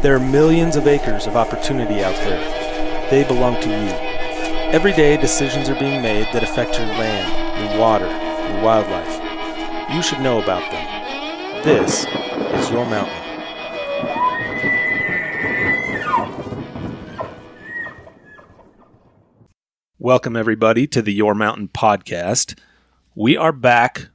There are millions of acres of opportunity out there. They belong to you. Every day, decisions are being made that affect your land, your water, your wildlife. You should know about them. This is Your Mountain. Welcome, everybody, to the Your Mountain podcast. We are back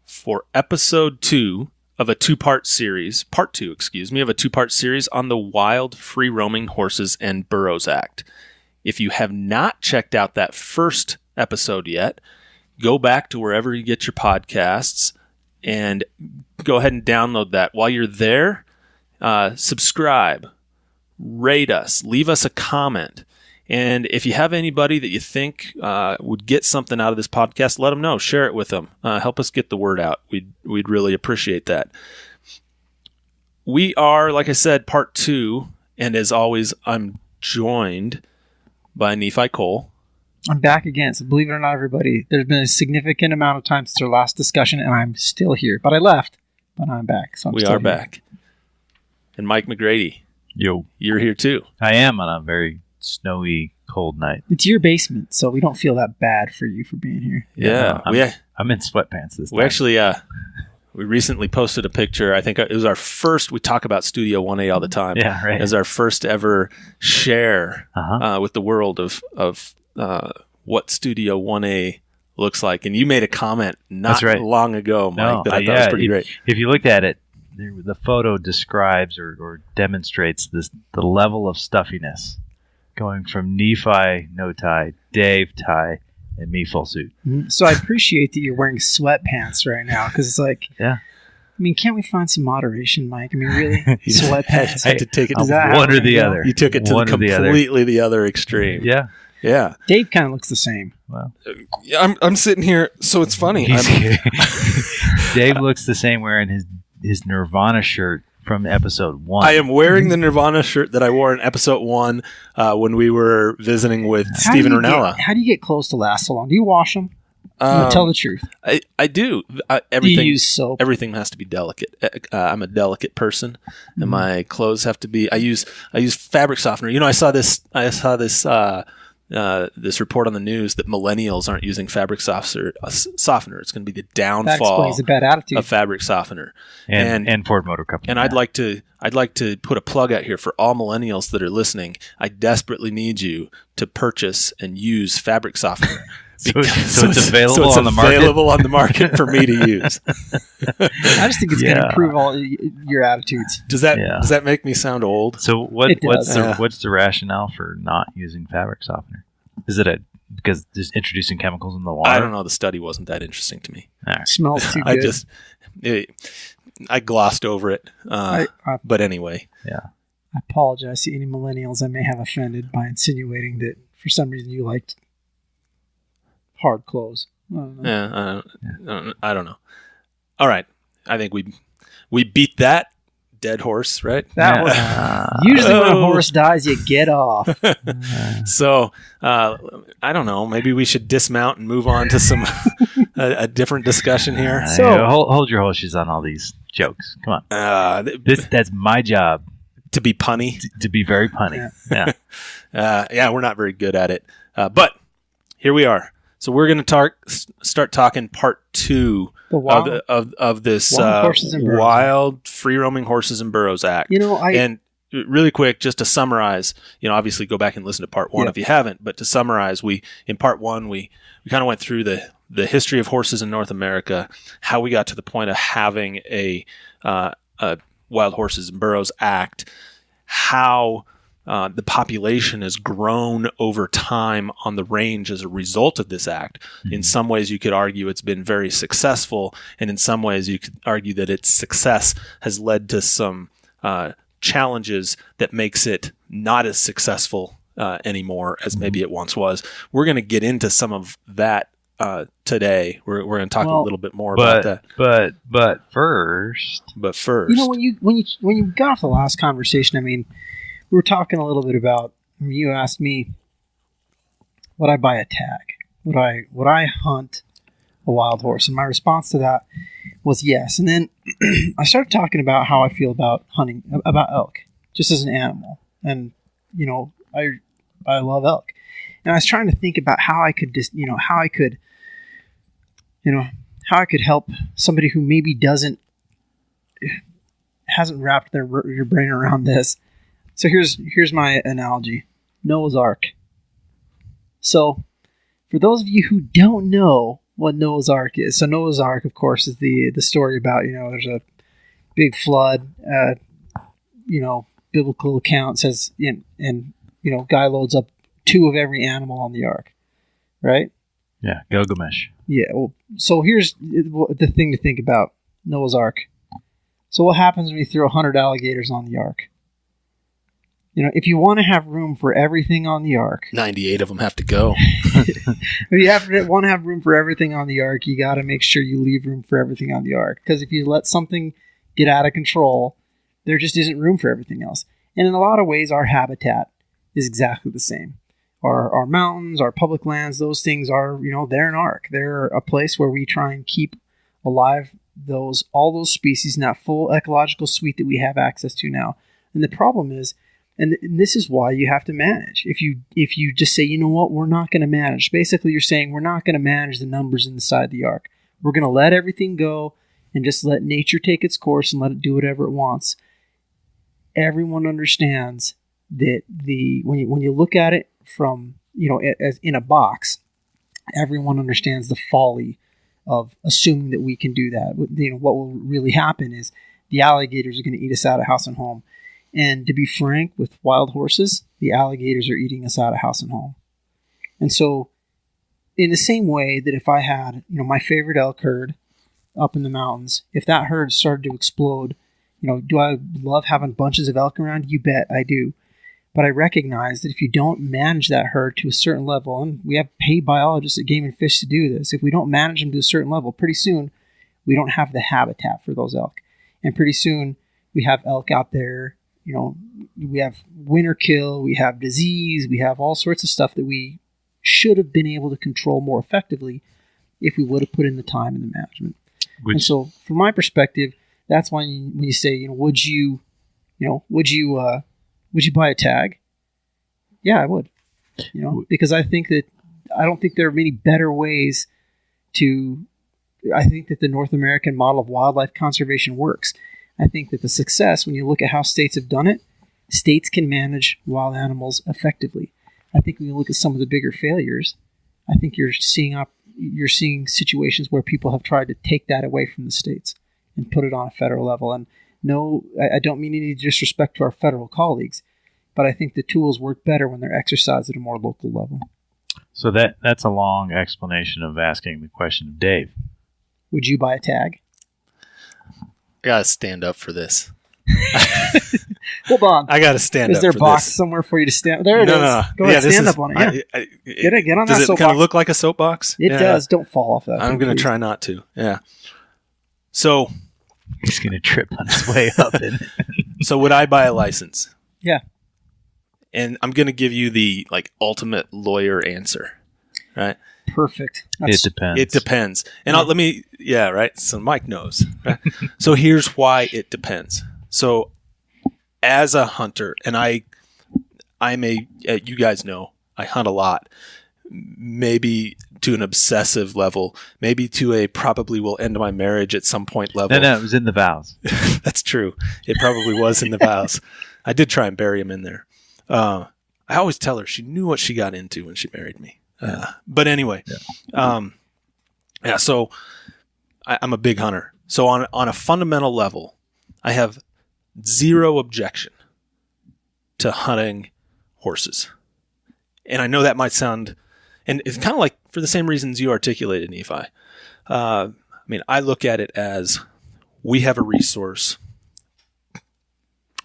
for episode 2 of a two-part series, part 2, of a two-part series on the Wild Free-Roaming Horses and Burros Act. If you have not checked out that first episode yet, go back to wherever you get your podcasts and go ahead and download that. While you're there, subscribe, rate us, leave us a comment. And if you have anybody that you think would get something out of this podcast, let them know. Share it with them. Help us get the word out. We'd really appreciate that. We are, like I said, part 2. And as always, I'm joined by Nephi Cole. I'm back again. So believe it or not, everybody, there's been a significant amount of time since our last discussion, and I'm still here. But I left, but I'm back. So we are back. And Mike McGrady. Yo. You're here too. I am on a very snowy, cold night. It's your basement, so we don't feel that bad for you for being here. Yeah. I'm in sweatpants this time. We actually, we recently posted a picture. I think it was our first, we talk about Studio 1A all the time. Yeah, right. It was our first ever share with the world of what Studio 1A looks like. And you made a comment not long ago, Mike, that I thought was pretty great. If you looked at it, the photo describes or demonstrates the level of stuffiness going from Nephi, no tie, Dave, tie, and me, full suit. So I appreciate that you're wearing sweatpants right now, because it's like, yeah. I mean, can't we find some moderation, Mike? I mean, really? Sweatpants? I had to take it to one or the other. You took it to completely the other extreme. Yeah. Yeah. Dave kind of looks the same. Well, I'm sitting here, so it's funny. Dave looks the same wearing his Nirvana shirt from episode 1. I am wearing the Nirvana shirt that I wore in episode 1 when we were visiting with Stephen Ranella. How do you get clothes to last so long? Do you wash them? Tell the truth. I do. Do you use soap? Everything has to be delicate. I'm a delicate person, and my clothes have to be. I use fabric softener. You know, I saw this this report on the news that millennials aren't using fabric softener. It's going to be the downfall that explains the bad attitude of fabric softener. And Ford Motor Company. And I'd like to put a plug out here for all millennials that are listening. I desperately need you to purchase and use fabric softener. So it's available on the market? Available on the market for me to use. I just think it's going to improve all your attitudes. Does that make me sound old? So what's the rationale for not using fabric softener? Is it because just introducing chemicals in the water? I don't know. The study wasn't that interesting to me. Right. Smells too good. I glossed over it. But anyway. Yeah. I apologize to any millennials I may have offended by insinuating that for some reason you liked hard clothes. I don't know. All right. I think we beat that dead horse, right? Usually when a horse dies, you get off. So, I don't know. Maybe we should dismount and move on to some a different discussion here. So hold your horses on all these jokes. Come on. That's my job. To be punny? To be very punny. Yeah. We're not very good at it. But here we are. So we're going to start talking part 2 of this Wild Free-Roaming Horses and Burros Act. And really quick, just to summarize, obviously go back and listen to part 1 if you haven't. But to summarize, in part 1 we kind of went through the history of horses in North America, how we got to the point of having a Wild Horses and Burros Act, how the population has grown over time on the range as a result of this act. Mm-hmm. In some ways, you could argue it's been very successful, and in some ways, you could argue that its success has led to some challenges that makes it not as successful anymore as maybe it once was. We're going to get into some of that today. We're going to talk a little bit more about that. But first, when you got off the last conversation, I mean, we were talking a little bit about. You asked me, would I buy a tag? Would I hunt a wild horse? And my response to that was yes. And then I started talking about how I feel about hunting, about elk. just as an animal. And, you know, I love elk. And I was trying to think about how I could just, how I could help somebody who maybe hasn't wrapped your brain around this. So here's my analogy. Noah's Ark. So for those of you who don't know what Noah's Ark is, so Noah's Ark, of course, is the story about, there's a big flood, biblical account says, and guy loads up 2 of every animal on the ark, right? Yeah, Gilgamesh. Yeah, well, so here's the thing to think about Noah's Ark. So what happens when you throw 100 alligators on the ark? If you want to have room for everything on the ark, 98 of them have to go. If you want to have room for everything on the ark, you got to make sure you leave room for everything on the ark. Because if you let something get out of control, there just isn't room for everything else. And in a lot of ways, our habitat is exactly the same. Our mountains, our public lands, those things are, they're an ark. They're a place where we try and keep alive all those species in that full ecological suite that we have access to now. And the problem is, and this is why you have to manage. If you just say, we're not going to manage. Basically, you're saying we're not going to manage the numbers inside the ark. We're going to let everything go and just let nature take its course and let it do whatever it wants. Everyone understands that when you look at it from, as in a box, everyone understands the folly of assuming that we can do that. What will really happen is the alligators are going to eat us out of house and home. And to be frank, with wild horses, the alligators are eating us out of house and home. And so, in the same way that if I had, my favorite elk herd up in the mountains, if that herd started to explode, do I love having bunches of elk around? You bet I do. But I recognize that if you don't manage that herd to a certain level, and we have paid biologists at Game and Fish to do this, if we don't manage them to a certain level, pretty soon we don't have the habitat for those elk. And pretty soon we have elk out there, we have winter kill, we have disease, we have all sorts of stuff that we should have been able to control more effectively if we would have put in the time and the management. And so from my perspective, that's why when you say, would you buy a tag? Yeah, I would. Because I don't think there are many better ways I think that the North American model of wildlife conservation works. I think that the success, when you look at how states have done it, states can manage wild animals effectively. I think when you look at some of the bigger failures, I think you're seeing situations where people have tried to take that away from the states and put it on a federal level. And no, I don't mean any disrespect to our federal colleagues, but I think the tools work better when they're exercised at a more local level. So that's a long explanation of asking the question of Dave. Would you buy a tag? I gotta stand up for this. Hold on. I gotta stand up for this. Is there a box somewhere for you to stand? There it is. No. Go ahead, stand up on it. Yeah. Get on that soapbox. Does it kind of look like a soapbox? It does. Don't fall off that. I'm going to try not to. Yeah. So. He's going to trip on his way up. So would I buy a license? Yeah. And I'm going to give you the ultimate lawyer answer. Right? Perfect. It depends. It depends. And right? So Mike knows. Right? So here's why it depends. So as a hunter, and you guys know, I hunt a lot, maybe to an obsessive level, maybe to a probably will end my marriage at some point level. No, it was in the vows. That's true. It probably was in the vows. I did try and bury him in there. I always tell her she knew what she got into when she married me. But anyway, so I'm a big hunter. So on a fundamental level, I have zero objection to hunting horses. And I know that might sound, and it's kind of like for the same reasons you articulated, Nephi. I look at it as we have a resource.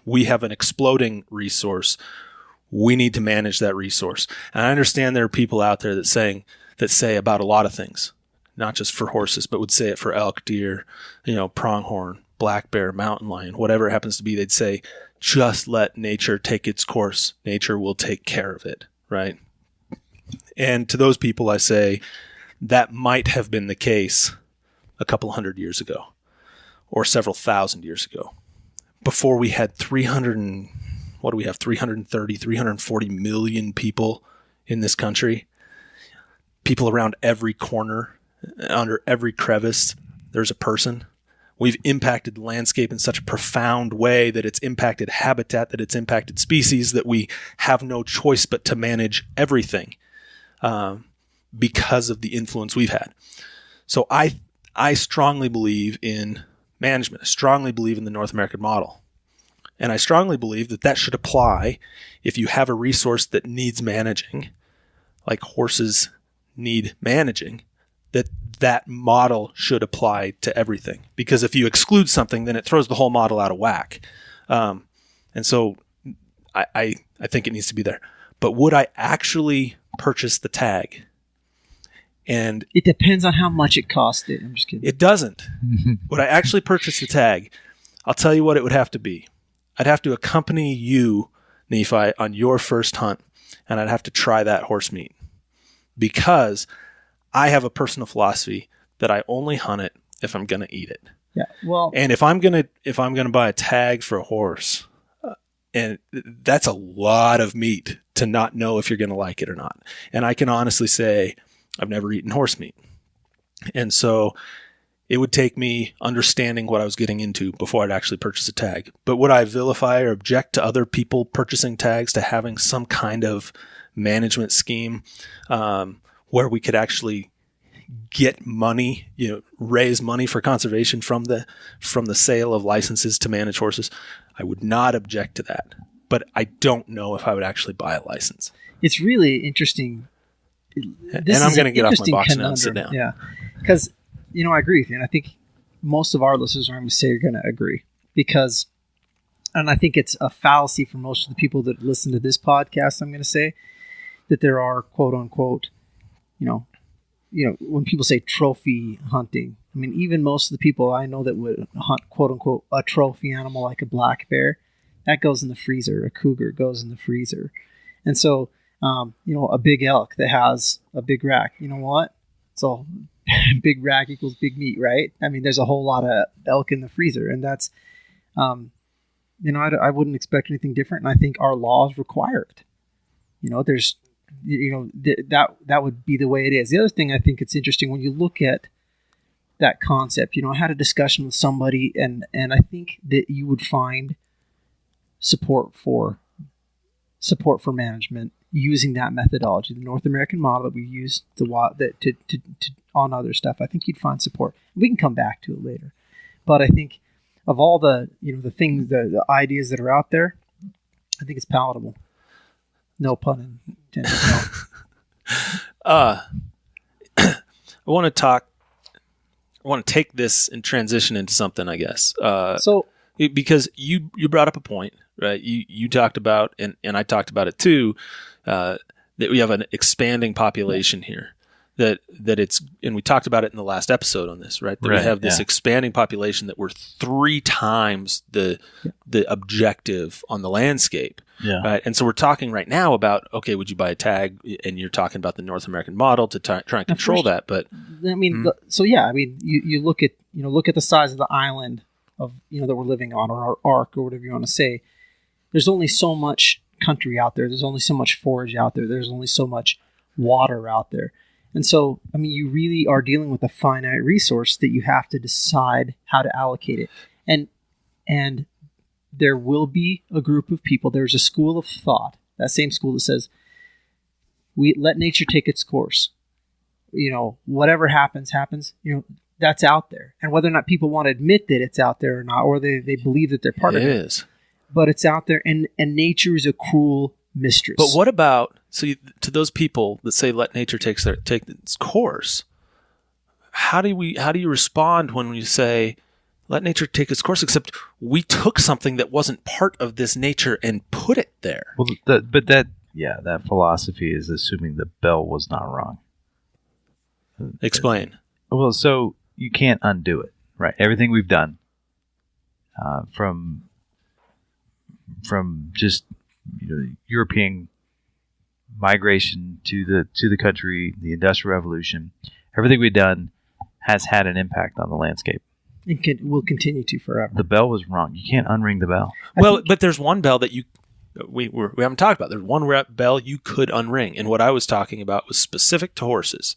We have an exploding resource. We need to manage that resource. And I understand there are people out there that say about a lot of things, not just for horses, but would say it for elk, deer, pronghorn, black bear, mountain lion, whatever it happens to be. They'd say, just let nature take its course. Nature will take care of it, right? And to those people, I say that might have been the case a couple hundred years ago or several thousand years ago, before we had 300 and what do we have, 330, 340 million people in this country. People around every corner, under every crevice, there's a person. We've impacted the landscape in such a profound way that it's impacted habitat, that it's impacted species, that we have no choice but to manage everything because of the influence we've had. So I strongly believe in management. I strongly believe in the North American model. And I strongly believe that that should apply if you have a resource that needs managing, like horses need managing, that model should apply to everything. Because if you exclude something, then it throws the whole model out of whack. And so I think it needs to be there. But would I actually purchase the tag? And it depends on how much it cost it. I'm just kidding. It doesn't. Would I actually purchase the tag? I'll tell you what it would have to be. I'd have to accompany you, Nephi, on your first hunt, and I'd have to try that horse meat. Because I have a personal philosophy that I only hunt it if I'm going to eat it. Yeah. Well, and if I'm going to buy a tag for a horse, and that's a lot of meat to not know if you're going to like it or not. And I can honestly say I've never eaten horse meat. And so it would take me understanding what I was getting into before I'd actually purchase a tag. But would I vilify or object to other people purchasing tags, to having some kind of management scheme where we could actually get money, raise money for conservation from the sale of licenses to manage horses? I would not object to that, but I don't know if I would actually buy a license. It's really interesting. And I'm going to get off my box now and sit down. Yeah, because I agree with you, and I think most of our listeners, I'm going to say, are going to agree, because, and I think it's a fallacy for most of the people that listen to this podcast. I'm going to say that there are quote unquote, when people say trophy hunting, I mean, even most of the people I know that would hunt quote unquote a trophy animal like a black bear, that goes in the freezer. A cougar goes in the freezer, and so a big elk that has a big rack. You know what? So big rack equals big meat, right? I mean, there's a whole lot of elk in the freezer, and that's, I wouldn't expect anything different, and I think our laws require it. That would be the way it is. The other thing I think it's interesting when you look at that concept, I had a discussion with somebody, and I think that you would find support for management using that methodology, the North American model that we use to on other stuff. I think you'd find support. We can come back to it later, but I think of all the the things, the ideas that are out there, I think it's palatable. No pun intended. No. I want to take this and transition into something, I guess. Because you brought up a point, right? You talked about, and I talked about it too, that we have an expanding population here. That it's, and we talked about it in the last episode on this, right? That we have this expanding population that we're 3 times the objective on the landscape. Yeah. Right. And so we're talking right now about, okay, would you buy a tag? And you're talking about the North American model to try and control that. But I mean, you look at the size of the island of, that we're living on, or our arc, or whatever you want to say. There's only so much country out there. There's only so much forage out there. There's only so much water out there. And so, I mean, you really are dealing with a finite resource that you have to decide how to allocate it. And there will be a group of people. There's a school of thought, that same school that says, we let nature take its course. Whatever happens. That's out there. And whether or not people want to admit that it's out there or not, or they believe that they're part of it. It is. But it's out there, and nature is a cruel mistress. But what about, to those people that say let nature take its course, how do you respond when you say let nature take its course, except we took something that wasn't part of this nature and put it there? Well, that philosophy is assuming the bell was not wrong. Explain. Well, so you can't undo it, right? Everything we've done, from just European migration to the country, the Industrial Revolution, everything we've done has had an impact on the landscape. It will continue to forever. The bell was wrong. You can't unring the bell. Well, but there's one bell that we haven't talked about. There's one bell you could unring, and what I was talking about was specific to horses,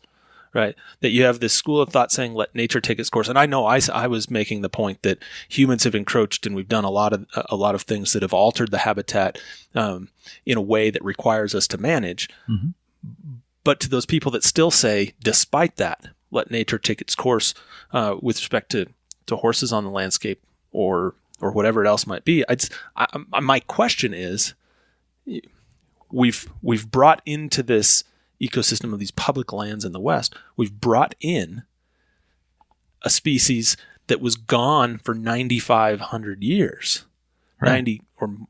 right? That you have this school of thought saying, let nature take its course. And I know I was making the point that humans have encroached, and we've done a lot of things that have altered the habitat in a way that requires us to manage. Mm-hmm. But to those people that still say, despite that, let nature take its course with respect to horses on the landscape or whatever it else might be. My question is, we've brought into this ecosystem of these public lands in the West, we've brought in a species that was gone for 9,500 years, right. 90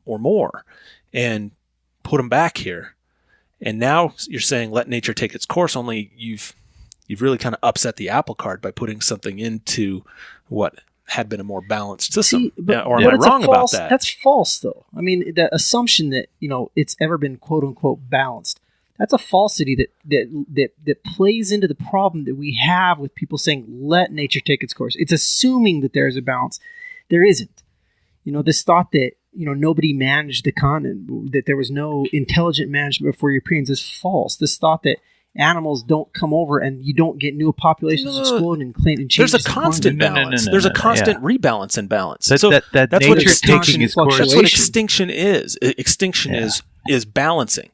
or more, and put them back here. And now you're saying let nature take its course, only you've really kind of upset the apple cart by putting something into what had been a more balanced system. See, or am I wrong about that? That's false, though. I mean, the assumption that it's ever been quote unquote balanced, that's a falsity that plays into the problem that we have with people saying let nature take its course. It's assuming that there's a balance. There isn't. This thought that nobody managed the continent, that there was no intelligent management before Europeans is false. This thought that animals don't come over and you don't get new populations explode and change. There's a constant balance. There's a constant rebalance and balance. That's what taking its course. That's what extinction is. Extinction is balancing.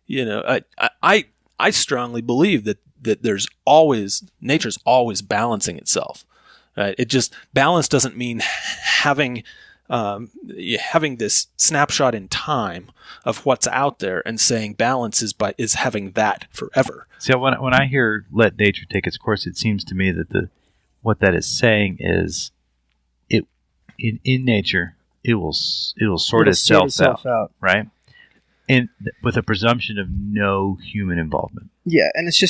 I strongly believe that there's nature's always balancing itself. It just balance doesn't mean having this snapshot in time of what's out there and saying balance is having that forever. See, when I hear let nature take its course, it seems to me that what that is saying is in nature it will sort itself out, right? And with a presumption of no human involvement. Yeah, and it's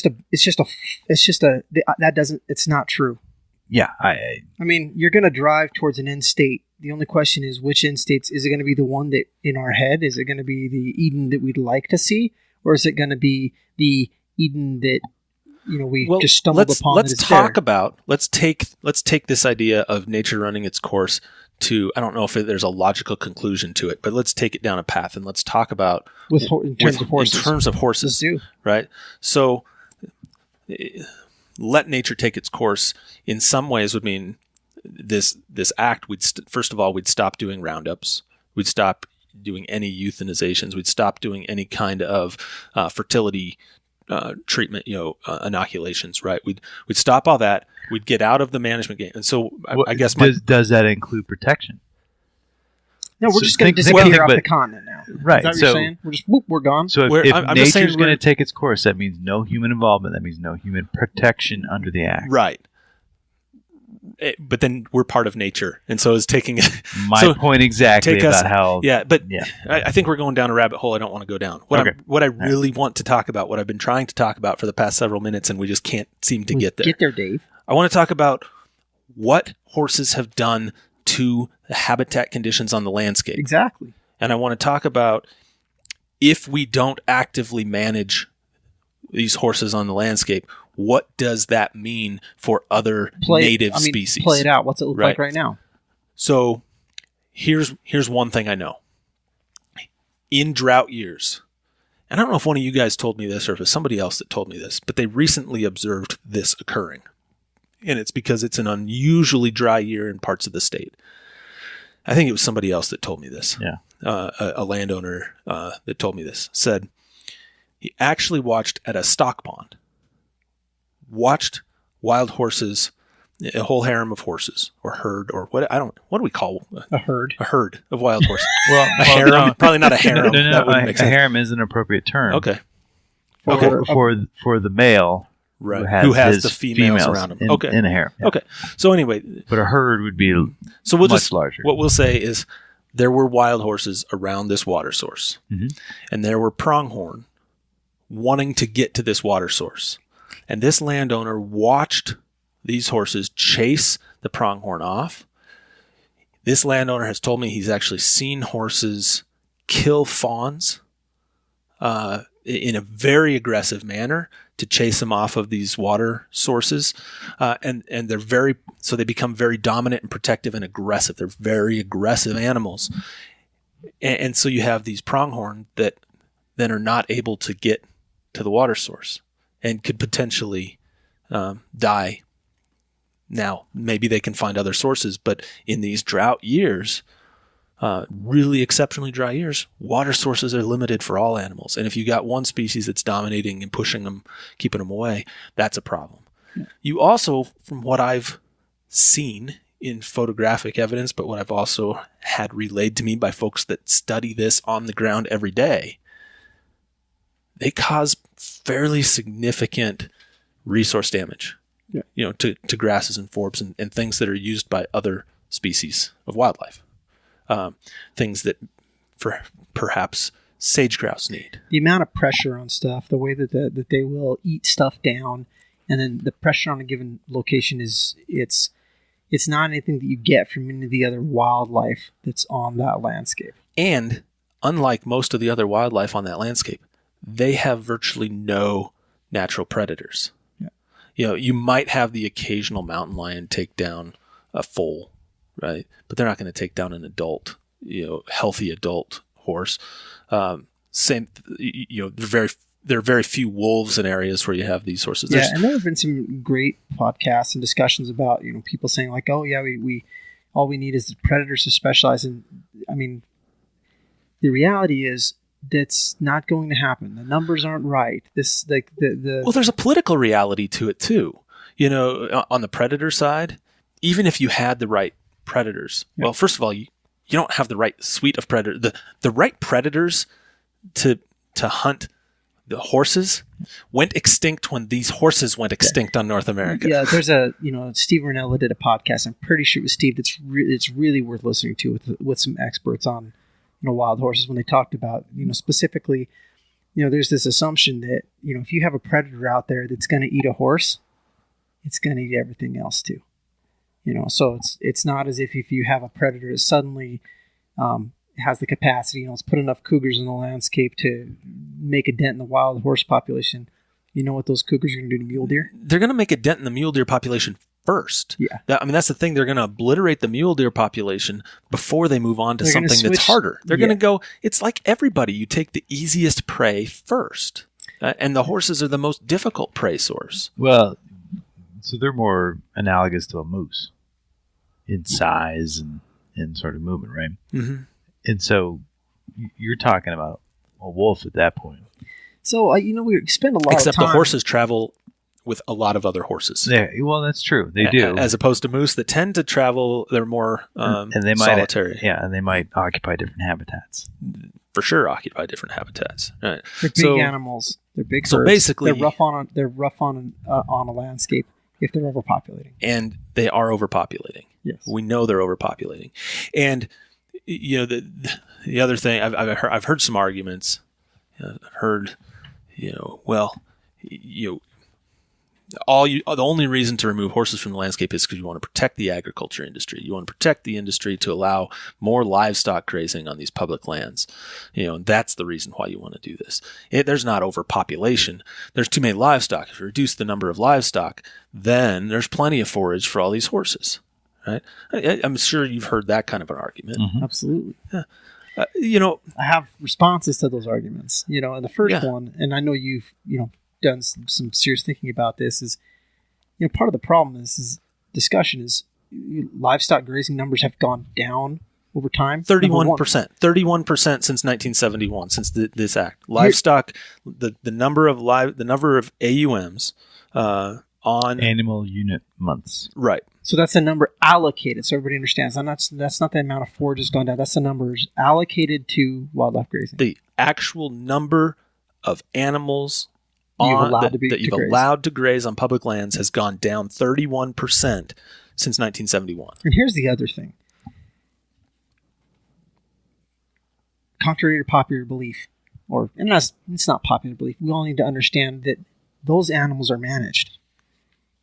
not true. Yeah, I mean, you're going to drive towards an end state. The only question is which end states. Is it going to be the one that in our head? Is it going to be the Eden that we'd like to see? Or is it going to be the Eden that we just stumbled upon? Let's take this idea of nature running its course to, I don't know if there's a logical conclusion to it, but let's take it down a path and let's talk about in terms of horses. Let's do. Right? So let nature take its course in some ways would mean this act, first of all, we'd stop doing roundups. We'd stop doing any euthanizations. We'd stop doing any kind of fertility treatment, inoculations, right? We'd stop all that. We'd get out of the management game. And so I guess does that include protection? No, we're just going to disappear off the continent now. Right. Is that what you're saying? We're just, we're gone. So if nature's going to take its course, that means no human involvement. That means no human protection under the act. Right. But then we're part of nature. And so it's taking... My point exactly about how... Yeah, but I think we're going down a rabbit hole I don't want to go down. What I really want to talk about, what I've been trying to talk about for the past several minutes, and we just can't seem to get there. Get there, Dave. I want to talk about what horses have done to the habitat conditions on the landscape. Exactly. And I want to talk about if we don't actively manage these horses on the landscape, what does that mean for other native species? Play it out. What's it look like right now? So here's one thing I know. In drought years, and I don't know if one of you guys told me this or if it's somebody else that told me this, but they recently observed this occurring. And it's because it's an unusually dry year in parts of the state. I think it was somebody else that told me this. Yeah. A landowner that told me this said he actually watched at a stock pond, watched wild horses, a whole harem of horses or herd or what do we call a herd? A herd of wild horses. Well, a harem, probably not a harem. No, a harem is an appropriate term. Okay. For the male. Right. Who has the females around him. In a harem. Yeah. Okay. So anyway. But a herd would be much larger. What we'll say is there were wild horses around this water source. Mm-hmm. And there were pronghorn wanting to get to this water source. And this landowner watched these horses chase the pronghorn off. This landowner has told me he's actually seen horses kill fawns in a very aggressive manner to chase them off of these water sources. And they become very dominant and protective and aggressive. They're very aggressive animals. And so you have these pronghorn that then are not able to get to the water source and could potentially die. Now, maybe they can find other sources, but in these drought years, really exceptionally dry years, water sources are limited for all animals. And if you got one species that's dominating and pushing them, keeping them away, that's a problem. Yeah. You also, from what I've seen in photographic evidence, but what I've also had relayed to me by folks that study this on the ground every day, they cause fairly significant resource damage, to grasses and forbs and things that are used by other species of wildlife. Things that perhaps sage grouse need. The amount of pressure on stuff, the way that they will eat stuff down, and then the pressure on a given location it's not anything that you get from any of the other wildlife that's on that landscape. And unlike most of the other wildlife on that landscape, they have virtually no natural predators. Yeah. You might have the occasional mountain lion take down a foal, right? But they're not going to take down an adult, healthy adult horse. There are very few wolves in areas where you have these horses. And there have been some great podcasts and discussions about, people saying like, oh yeah, we all we need is the predators to specialize in. I mean, the reality is that's not going to happen. The numbers aren't right. Well, there's a political reality to it too. On the predator side, even if you had the right predators, well, first of all, you don't have the right suite of predators. The right predators to hunt the horses went extinct when these horses went extinct on North America. Yeah, there's Steve Ranella did a podcast. I'm pretty sure it was Steve. It's really worth listening to with some experts on wild horses when they talked about specifically, there's this assumption that if you have a predator out there that's going to eat a horse, it's going to eat everything else too. So it's not as if you have a predator that suddenly has the capacity, let's put enough cougars in the landscape to make a dent in the wild horse population. You know what those cougars are going to do to mule deer? They're going to make a dent in the mule deer population first. Yeah. That's the thing. They're going to obliterate the mule deer population before they move on to something that's harder. They're going to go, it's like everybody. You take the easiest prey first. And the horses are the most difficult prey source. Well, so they're more analogous to a moose in size and sort of movement, right? Mm-hmm. And so you're talking about a wolf at that point. So, we spend a lot of time. Except the horses travel with a lot of other horses. Yeah, well, that's true. They do. As opposed to moose that tend to travel, they're more solitary. And they might occupy different habitats. For sure, occupy different habitats. Right. They're big animals. They're big so birds. Basically, they're rough on a landscape if they're overpopulating. And they are overpopulating. Yes. We know they're overpopulating. And the other thing, I've heard some arguments. I've heard, the only reason to remove horses from the landscape is because you want to protect the agriculture industry. You want to protect the industry to allow more livestock grazing on these public lands. And that's the reason why you want to do this. There's not overpopulation. There's too many livestock. If you reduce the number of livestock, then there's plenty of forage for all these horses. Right? I'm sure you've heard that kind of an argument. Mm-hmm. Absolutely. Yeah. I have responses to those arguments. And the first one, and I know you've done some serious thinking about this, is part of the problem is discussion is livestock grazing numbers have gone down over time. 31%. 31% since 1971, since this act. Livestock, the number of AUMs on animal unit months. Right. So that's the number allocated, so everybody understands. And that's not the amount of forages gone down. That's the numbers allocated to wildlife grazing. The actual number of animals that you've allowed to graze on public lands has gone down 31% since 1971. And here's the other thing. Contrary to popular belief, it's not popular belief, we all need to understand that those animals are managed.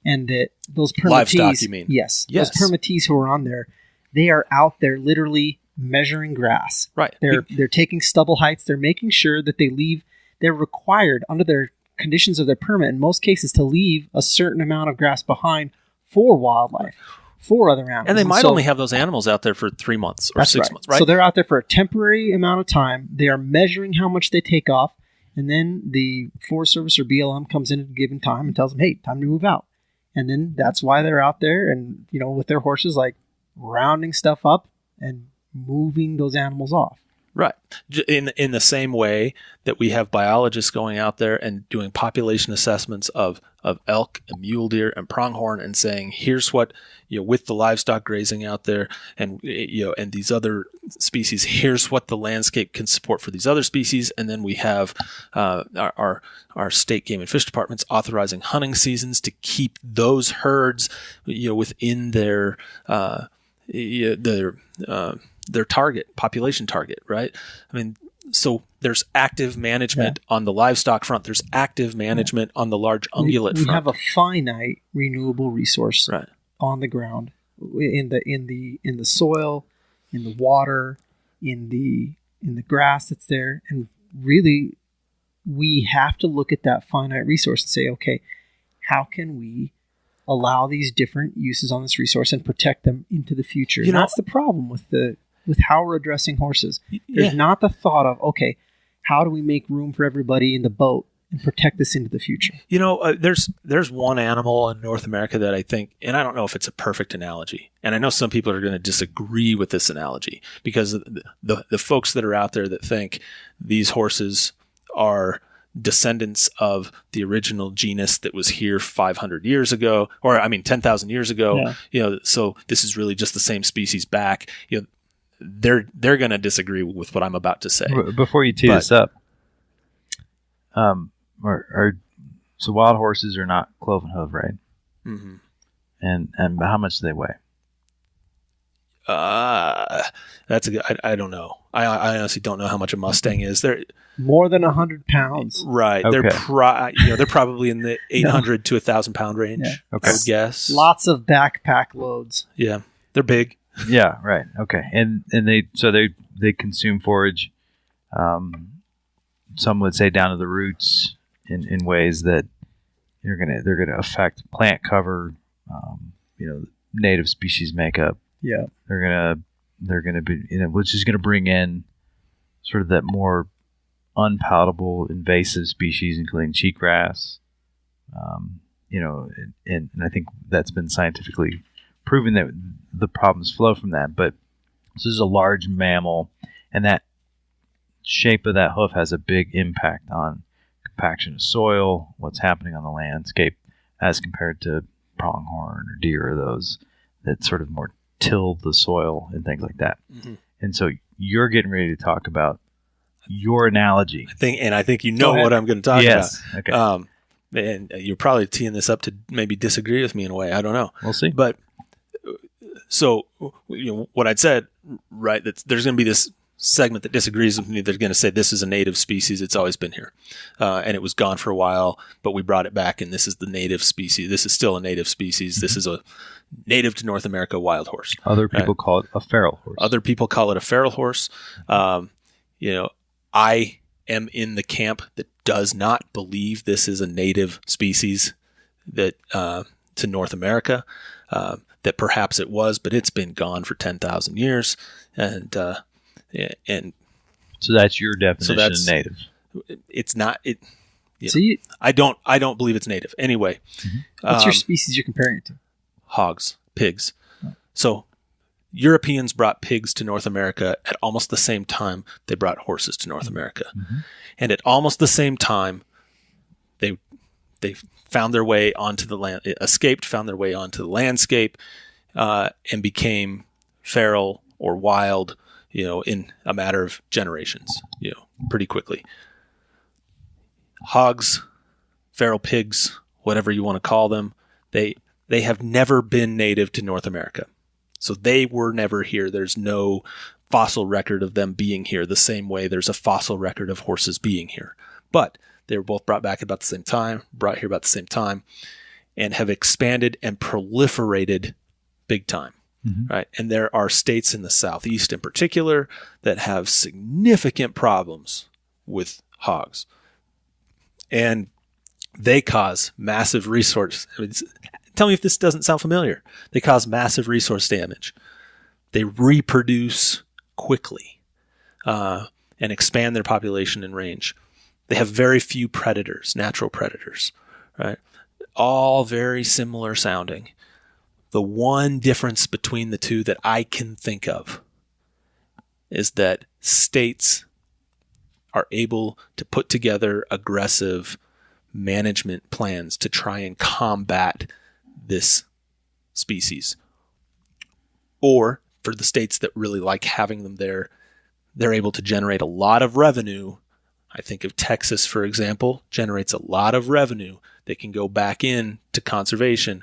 And that those permittees... Livestock, you mean? Yes. Those permittees who are on there, they are out there literally measuring grass. Right. They're taking stubble heights. They're making sure that they're required under their conditions of their permit, in most cases, to leave a certain amount of grass behind for wildlife. for other animals. And they might only have those animals out there for 3 months or 6 months, right? So they're out there for a temporary amount of time. They are measuring how much they take off. And then the Forest Service or BLM comes in at a given time and tells them, hey, time to move out. And then that's why they're out there and, with their horses, like rounding stuff up and moving those animals off. Right. In the same way that we have biologists going out there and doing population assessments of elk and mule deer and pronghorn and saying, here's what, with the livestock grazing out there and, and these other species, here's what the landscape can support for these other species. And then we have our state game and fish departments authorizing hunting seasons to keep those herds, within their population target, right? I mean, so there's active management on the livestock front. There's active management on the large ungulate front. We have a finite renewable resource on the ground, in the soil, in the water, in the grass that's there, and really, we have to look at that finite resource and say, okay, how can we allow these different uses on this resource and protect them into the future? And that's the problem with how we're addressing horses. There's not the thought of, okay, how do we make room for everybody in the boat and protect this into the future? There's one animal in North America that I think, and I don't know if it's a perfect analogy, and I know some people are going to disagree with this analogy because the folks that are out there that think these horses are descendants of the original genus that was here 500 years ago, or 10,000 years ago, so this is really just the same species back. They're going to disagree with what I'm about to say. Before you tee this up, so wild horses are not cloven hoof, right? Mm-hmm. And how much do they weigh? That's a good. I don't know. I honestly don't know how much a Mustang is. They're more than 100 pounds, Okay. right? They're probably in the 800 to 1,000 pound range. Yeah. Okay. I would guess. Lots of backpack loads. Yeah, they're big. Yeah, right. Okay, and they consume forage. Some would say down to the roots in ways that they're gonna affect plant cover. Native species makeup. Yeah, they're gonna be which is gonna bring in sort of that more unpalatable invasive species, including cheatgrass. And I think that's been scientifically proven that the problems flow from that. But this is a large mammal, and that shape of that hoof has a big impact on compaction of soil, what's happening on the landscape, as compared to pronghorn or deer, or those that sort of more till the soil and things like that. Mm-hmm. And so you're getting ready to talk about your analogy. I think what I'm going to talk about. Okay. And you're probably teeing this up to maybe disagree with me in a way. I don't know. We'll see. But so what I'd said, right, that there's going to be this segment that disagrees with me. They're going to say this is a native species. It's always been here. And it was gone for a while, but we brought it back, and this is the native species. This is still a native species. This is a native to North America wild horse. Other people call it a feral horse. Other people call it a feral horse. I am in the camp that does not believe this is a native species that to North America. That perhaps it was, but it's been gone for 10,000 years, and so that's your definition of native. It's not. See, I don't believe it's native. Anyway, what's your species you're comparing it to? Hogs, pigs. Oh. So Europeans brought pigs to North America at almost the same time they brought horses to North America, and at almost the same time they found their way onto the land, found their way onto the landscape, and became feral or wild, in a matter of generations, pretty quickly. Hogs, feral pigs, whatever you want to call them, they have never been native to North America. So they were never here. There's no fossil record of them being here the same way there's a fossil record of horses being here. But they were both brought back about the same time, brought here about the same time, and have expanded and proliferated big time, right? And there are states in the Southeast in particular that have significant problems with hogs. And they cause massive resource. tell me if this doesn't sound familiar. They cause massive resource damage. They reproduce quickly and expand their population and range. They have very few predators, natural predators, right? All very similar sounding. The one difference between the two that I can think of is that states are able to put together aggressive management plans to try and combat this species. Or for the states that really like having them there, they're able to generate a lot of revenue. I think of Texas, for example, generates a lot of revenue that can go back in to conservation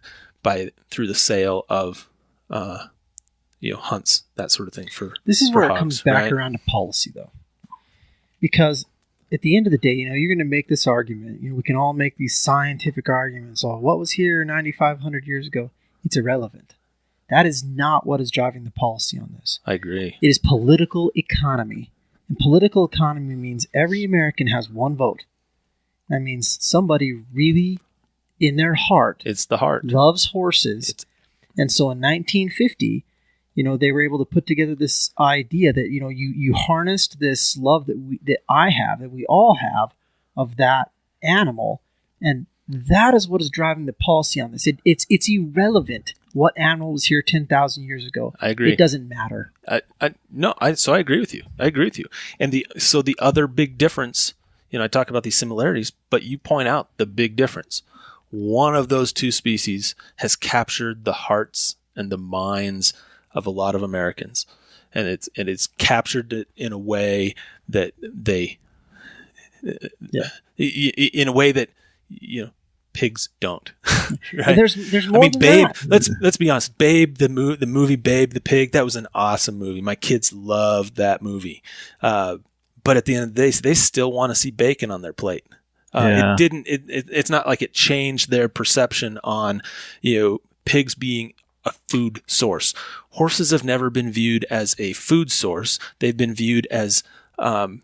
through the sale of hunts, that sort of thing. This is where it comes back around to policy, though, because at the end of the day, you're going to make this argument. We can all make these scientific arguments. Oh, what was here 9,500 years ago? It's irrelevant. That is not what is driving the policy on this. I agree. It is political economy. And political economy means every American has one vote. That means somebody really, in their heart, it's the heart, loves horses. And so in 1950, they were able to put together this idea that, you harnessed this love that I have, that we all have, of that animal. And that is what is driving the policy on this. It's irrelevant what animal was here 10,000 years ago. I agree. It doesn't matter. So I agree with you. And the other big difference, I talk about these similarities, but you point out the big difference. One of those two species has captured the hearts and the minds of a lot of Americans, and it's captured it in a way that pigs don't. Right? There's more. I mean, Babe. Let's be honest. Babe, the movie Babe the Pig. That was an awesome movie. My kids loved that movie. But at the end of the day, they still want to see bacon on their plate. It's not like it changed their perception on pigs being a food source. Horses have never been viewed as a food source. They've been viewed as in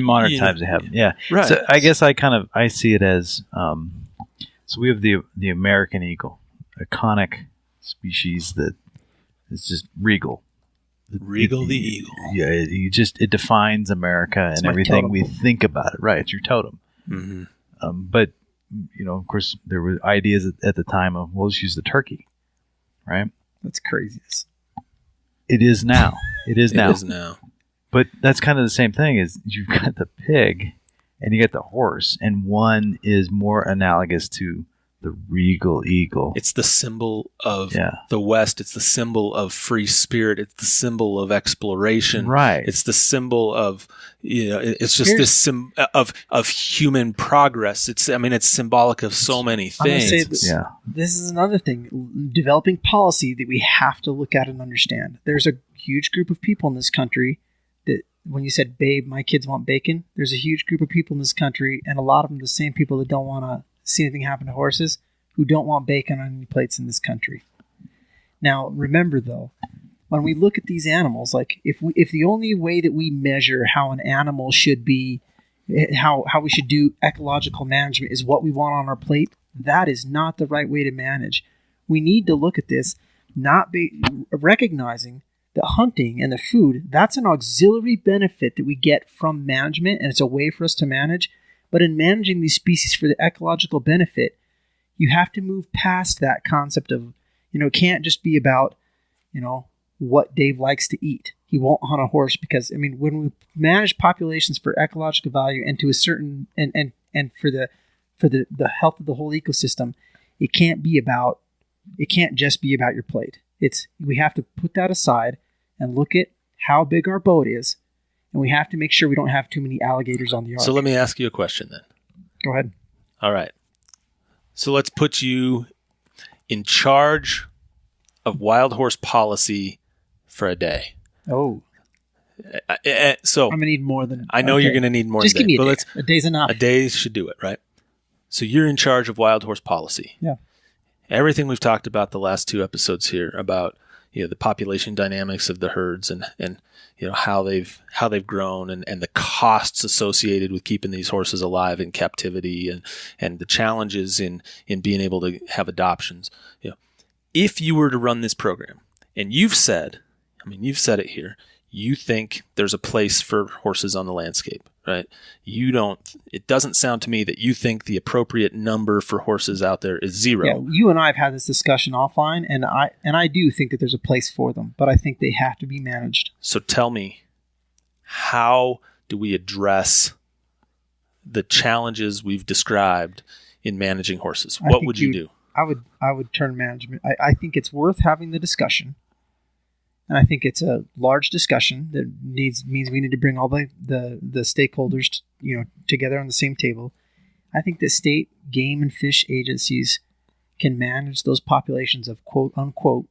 modern times they haven't. Yeah. Right. So I guess I see it as so we have the American eagle, iconic species that is just regal. Regal the eagle. Yeah, it defines America and everything we think about it. Right, it's your totem. Mm-hmm. But of course, there were ideas at the time of let's use the turkey. Right. That's crazy. It is now. It is now. It is now. But that's kind of the same thing. Is you've got the pig and you got the horse, and one is more analogous to the regal eagle. It's the symbol of the West. It's the symbol of free spirit. It's the symbol of exploration. Right. It's the symbol of, it's just this of human progress. It's symbolic of so many things. This is another thing. Developing policy that we have to look at and understand. There's a huge group of people in this country that, when you said, babe, my kids want bacon, there's a huge group of people in this country, and a lot of them the same people that don't want to see anything happen to horses, who don't want bacon on any plates in this country. Now, remember though, when we look at these animals, like if the only way that we measure how an animal should be, how we should do ecological management is what we want on our plate, that is not the right way to manage. We need to look at this, recognizing that hunting and the food, that's an auxiliary benefit that we get from management, and it's a way for us to manage. But in managing these species for the ecological benefit, you have to move past that concept of, it can't just be about, what Dave likes to eat. He won't hunt a horse because, when we manage populations for ecological value and to a certain, and for the health of the whole ecosystem, it can't just be about your plate. We have to put that aside and look at how big our boat is. And we have to make sure we don't have too many alligators on the ark. So let me ask you a question then. Go ahead. All right. So let's put you in charge of wild horse policy for a day. Oh. So I'm going to need more than... I know you're going to need more Just than give me a day. A day's enough. A day should do it, right? So you're in charge of wild horse policy. Yeah. Everything we've talked about the last two episodes here about, the population dynamics of the herds and how they've grown and the costs associated with keeping these horses alive in captivity and the challenges in being able to have adoptions. If you were to run this program, and you've said it here, you think there's a place for horses on the landscape, right? It doesn't sound to me that you think the appropriate number for horses out there is 0. Yeah, you and I have had this discussion offline, and I do think that there's a place for them, but I think they have to be managed. So tell me, how do we address the challenges we've described in managing horses? What would you do? I would turn management. I think it's worth having the discussion. And I think it's a large discussion that means we need to bring all the stakeholders together on the same table. I think that state game and fish agencies can manage those populations of quote unquote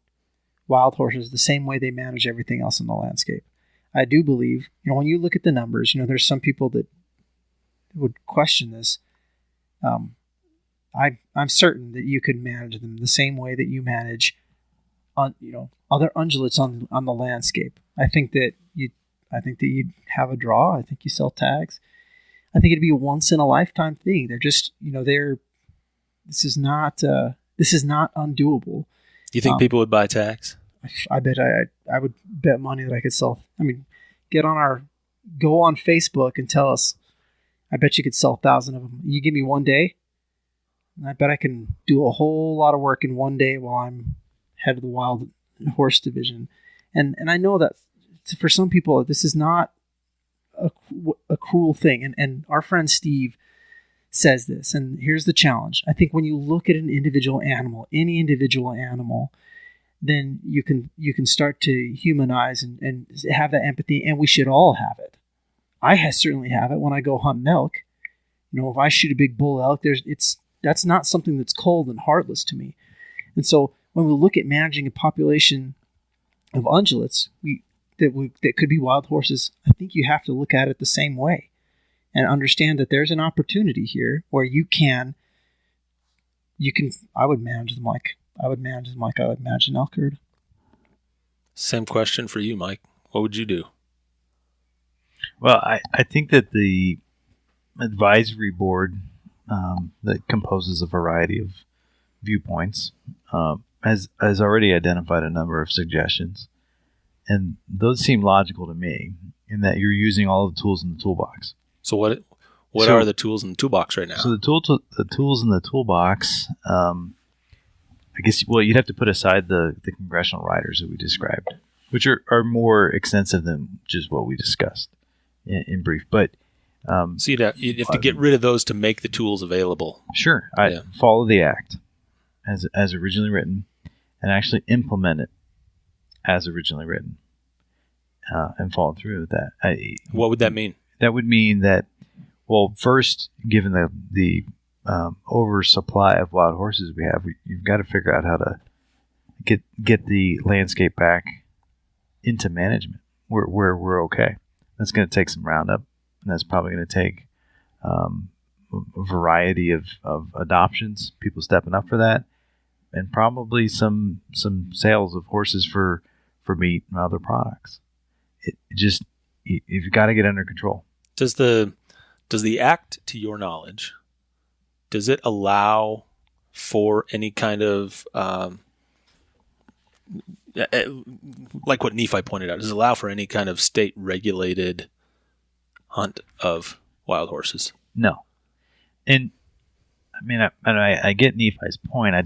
wild horses the same way they manage everything else in the landscape. I do believe, when you look at the numbers, there's some people that would question this. I'm certain that you could manage them the same way that you manage other ungulates on the landscape. I think that you'd have a draw. I think you sell tags. I think it'd be a once in a lifetime thing. They're just, this is not undoable. You think people would buy tags? I bet I would bet money that I could sell. Go on Facebook and tell us. I bet you could sell 1,000 of them. You give me one day, and I bet I can do a whole lot of work in one day while I'm head of the wild horse division. And I know that for some people, this is not a cruel thing. And our friend Steve says this, and here's the challenge. I think when you look at an individual animal, any individual animal, then you can start to humanize and have that empathy, and we should all have it. I certainly have it when I go hunt elk. If I shoot a big bull elk, that's not something that's cold and heartless to me. And so when we look at managing a population of ungulates that could be wild horses, I think you have to look at it the same way and understand that there's an opportunity here where I would manage them like I would manage an elk herd. Same question for you, Mike. What would you do? Well, I think that the advisory board that composes a variety of viewpoints has already identified a number of suggestions, and those seem logical to me in that you're using all of the tools in the toolbox. So what are the tools in the toolbox right now? So the tools in the toolbox, I guess, you'd have to put aside the congressional riders that we described, which are more extensive than just what we discussed in brief. But so you'd have to get rid of those to make the tools available. Sure. Follow the act as originally written and actually implement it as originally written and follow through with that. What would that mean? That would mean that, first, given the oversupply of wild horses we have, you've got to figure out how to get the landscape back into management where we're okay. That's going to take some roundup, and that's probably going to take a variety of adoptions, people stepping up for that, and probably some sales of horses for meat and other products. You've got to get under control. Does the act, to your knowledge, does it allow for any kind of like what Nephi pointed out? Does it allow for any kind of state regulated hunt of wild horses? No. And I get Nephi's point. I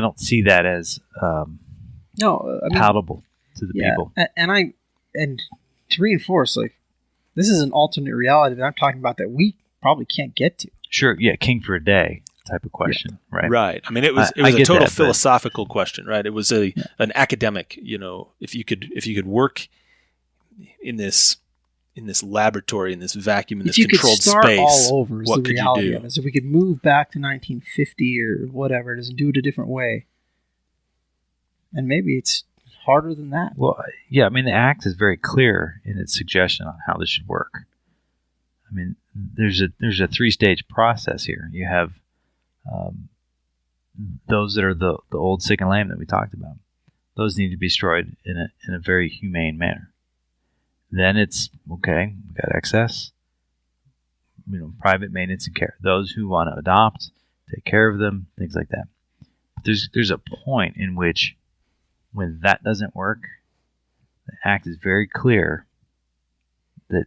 don't see that as palatable to the people. And to reinforce, this is an alternate reality that I'm talking about that we probably can't get to. Sure, yeah, king for a day type of question, right? Right. I mean, it was a total philosophical question, right? It was an academic. If you could work in this laboratory, in this vacuum, in this controlled space, all over, what could you do? If we could move back to 1950 or whatever it is and do it a different way, and maybe it's harder than that. Well, yeah, the act is very clear in its suggestion on how this should work. There's a 3-stage process here. You have those that are the old sick and lame that we talked about. those need to be destroyed in a very humane manner. Then it's, okay, we got excess, private maintenance and care. Those who want to adopt, take care of them, things like that. There's a point in which, when that doesn't work, the Act is very clear that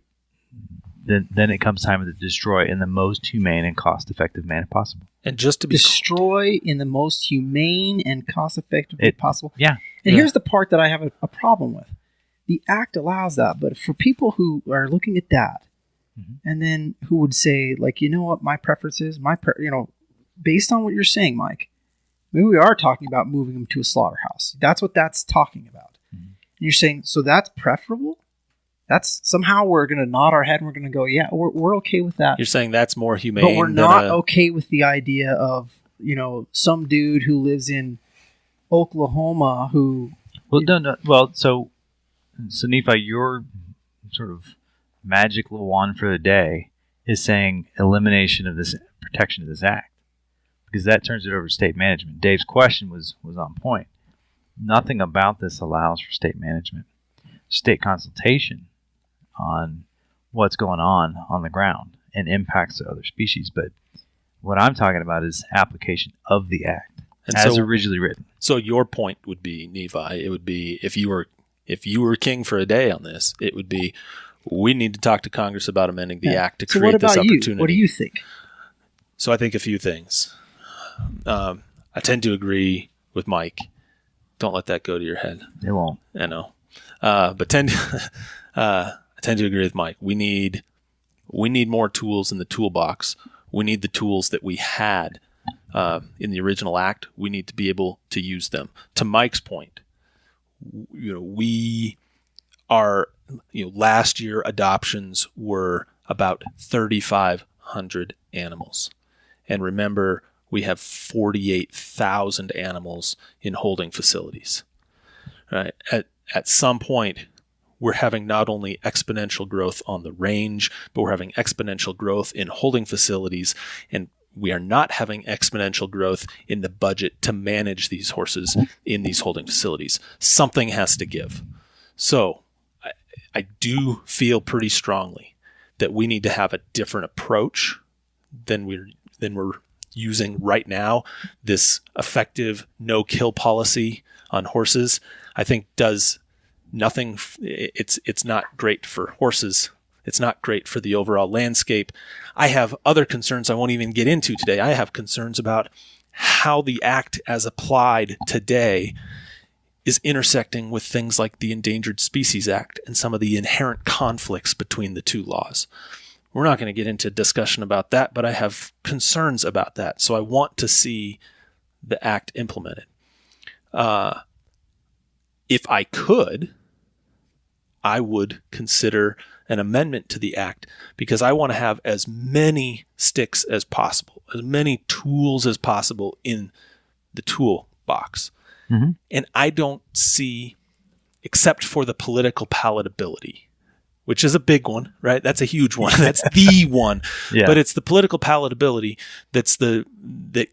then it comes time to destroy in the most humane and cost-effective manner possible. And just to be destroy in the most humane and cost-effective way possible. Yeah. And here's the part that I have a problem with. The Act allows that, but for people who are looking at that, and then who would say, like, you know what, my preference is, based on what you're saying, Mike, maybe we are talking about moving them to a slaughterhouse. That's what that's talking about. And you're saying, so that's preferable? That's somehow we're going to nod our head and we're going to go, yeah, we're okay with that. You're saying that's more humane. But we're not okay with the idea of, some dude who lives in Oklahoma who... Well, no. Well, so Nephi, your sort of magic little wand for the day is saying elimination of this protection of this Act, because that turns it over to state management. Dave's question was on point. Nothing about this allows for state management. State consultation on what's going on the ground and impacts to other species. But what I'm talking about is application of the Act as originally written. So your point would be, Nephi, it would be, if you were king for a day on this, it would be, we need to talk to Congress about amending the Act to create this opportunity. You? What do you think? So I think a few things. I tend to agree with Mike. Don't let that go to your head. It won't. I know. But I tend to agree with Mike. We need more tools in the toolbox. We need the tools that we had in the original Act. We need to be able to use them. To Mike's point, we are, last year adoptions were about 3,500 animals. And remember, we have 48,000 animals in holding facilities. Right? At some point, we're having not only exponential growth on the range, but we're having exponential growth in holding facilities, and we are not having exponential growth in the budget to manage these horses in these holding facilities. Something has to give. So I do feel pretty strongly that we need to have a different approach than we're using right now. This effective no-kill policy on horses, I think, does nothing. It's not great for horses. It's not great for the overall landscape. I have other concerns I won't even get into today. I have concerns about how the Act as applied today is intersecting with things like the Endangered Species Act and some of the inherent conflicts between the two laws. We're not going to get into discussion about that, but I have concerns about that. So I want to see the Act implemented. If I could, I would consider an amendment to the Act, because I want to have as many sticks as possible, as many tools as possible in the toolbox. Mm-hmm. And I don't see, except for the political palatability, which is a big one, right? That's a huge one. That's the one. Yeah. But it's the political palatability that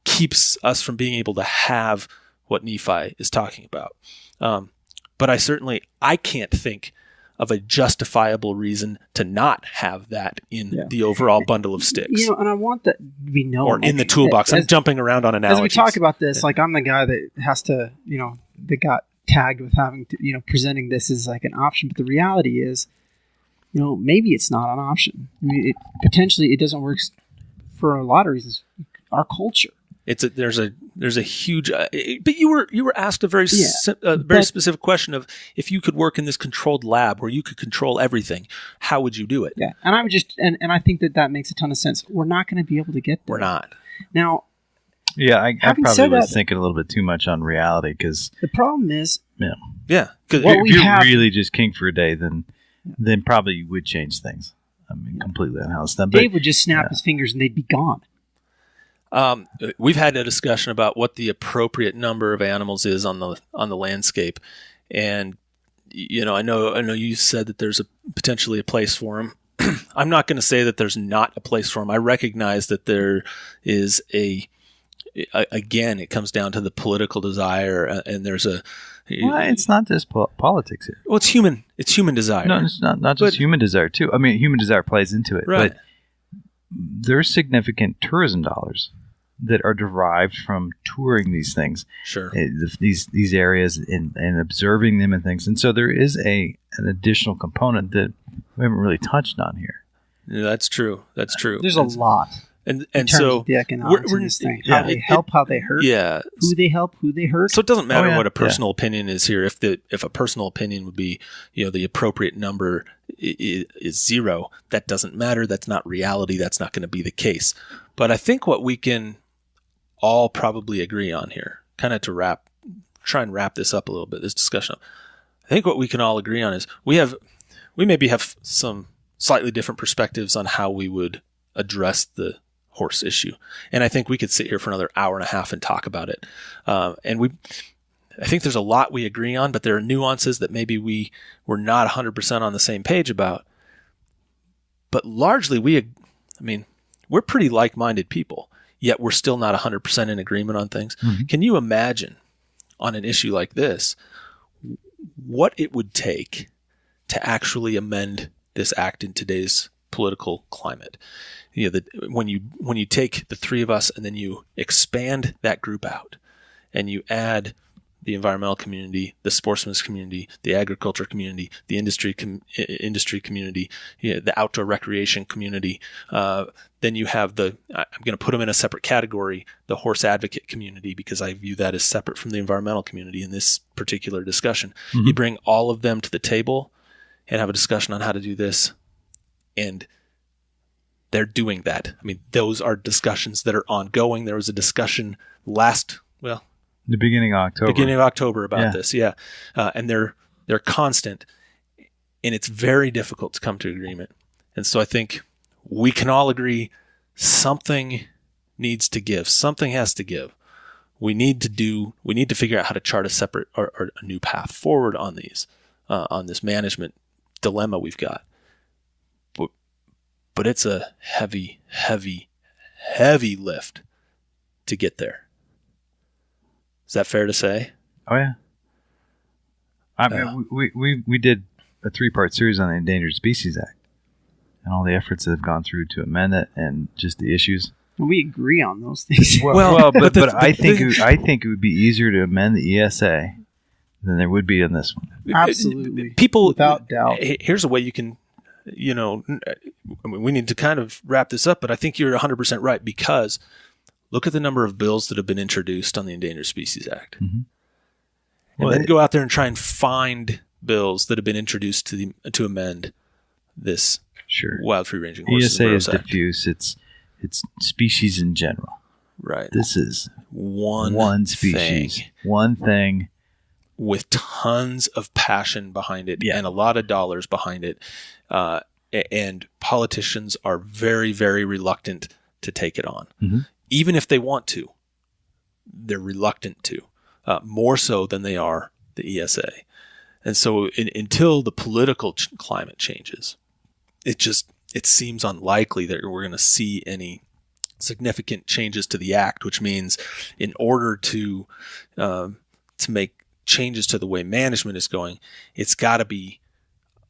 keeps us from being able to have what Nephi is talking about. But I can't think of a justifiable reason to not have that in the overall bundle of sticks. And I want that to be known. Or in the toolbox. I'm jumping around on analogies. As we talk about this, like, I'm the guy that has to, that got tagged with having to, presenting this as like an option. But the reality is, maybe it's not an option. I mean, potentially it doesn't work for a lot of reasons. Our culture. There's a huge, but you were asked a very specific question of, if you could work in this controlled lab where you could control everything, how would you do it? Yeah, and I would and I think that makes a ton of sense. We're not going to be able to get there. We're not. Now, yeah, I probably was thinking a little bit too much on reality, because the problem is, because if you're really just king for a day, then probably you would change things. I mean, completely on how it's done. Dave would just snap his fingers and they'd be gone. We've had a discussion about what the appropriate number of animals is on the landscape, and I know you said that there's potentially a place for them. I'm not going to say that there's not a place for them. I recognize that there is again, it comes down to the political desire, and there's Well, it's not just politics here. Well, it's human desire. No, it's not just human desire too. I mean, human desire plays into it, right. But there's significant tourism dollars that are derived from touring these things, sure, these areas and observing them and things. And so there is an additional component that we haven't really touched on here. Yeah, that's true. There's a lot. And in terms so of the economics of this thing, how they help, how they hurt, who they help, who they hurt. So it doesn't matter what a personal opinion is here. If a personal opinion would be, the appropriate number is 0, that doesn't matter. That's not reality. That's not going to be the case. But I think what we can all probably agree on here, kind of to try and wrap this up a little bit, this discussion. I think what we can all agree on is we maybe have some slightly different perspectives on how we would address the horse issue. And I think we could sit here for another hour and a half and talk about it. I think there's a lot we agree on, but there are nuances that maybe we're not 100% on the same page about. But largely we're pretty like-minded people, yet we're still not 100% in agreement on things. Mm-hmm. Can you imagine on an issue like this, what it would take to actually amend this act in today's political climate? When you take the 3 of us and then you expand that group out and you add the environmental community, the sportsman's community, the agriculture community, the industry community, the outdoor recreation community, then you have I'm going to put them in a separate category, the horse advocate community, because I view that as separate from the environmental community in this particular discussion. Mm-hmm. You bring all of them to the table and have a discussion on how to do this, and they're doing that. Those are discussions that are ongoing. There was a discussion the beginning of October about this. Yeah. And they're constant, and it's very difficult to come to agreement. And so I think we can all agree something needs to give. Something has to give. We need to figure out how to chart a separate or a new path forward on on this management dilemma we've got. But it's a heavy, heavy, heavy lift to get there. Is that fair to say? Oh, yeah. We did a 3-part series on the Endangered Species Act and all the efforts that have gone through to amend it and just the issues. We agree on those things. But I think it would be easier to amend the ESA than there would be on this one. Absolutely. People, without doubt. Here's a way you can, we need to kind of wrap this up, but I think you're 100% right, because look at the number of bills that have been introduced on the Endangered Species Act. Mm-hmm. And then go out there and try and find bills that have been introduced to amend this wild free-ranging horses. ESA is diffuse. It's species in general. Right. This is one species, one thing. With tons of passion behind it and a lot of dollars behind it. And politicians are very, very reluctant to take it on. Mm-hmm. Even if they want to, they're reluctant to, more so than they are the ESA. And so until the political climate changes, it seems unlikely that we're going to see any significant changes to the act, which means in order to make changes to the way management is going, it's got to be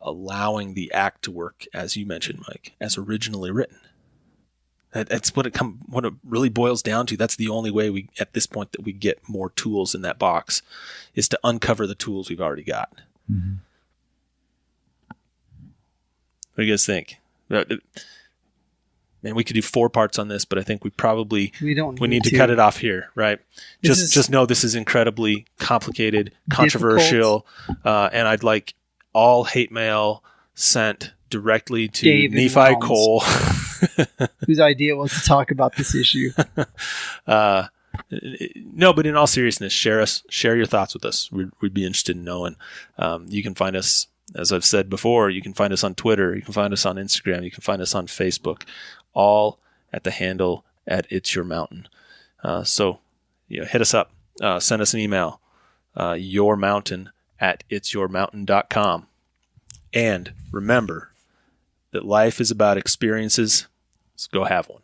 allowing the act to work, as you mentioned, Mike, as originally written. That's what it really boils down to. That's the only way at this point, that we get more tools in that box, is to uncover the tools we've already got. Mm-hmm. What do you guys think? Man, we could do 4 parts on this, but I think we need to cut it off here, right? Just know this is incredibly complicated, controversial, and I'd like all hate mail sent directly to David Nephi Rollins, Cole, whose idea was to talk about this issue. No, but in all seriousness, share your thoughts with us. We'd be interested in knowing. You can find us, as I've said before, you can find us on Twitter, you can find us on Instagram, you can find us on Facebook, all at the handle at It's Your Mountain. So hit us up, send us an email, yourmountain@itsyourmountain.com. And remember that life is about experiences, so go have one.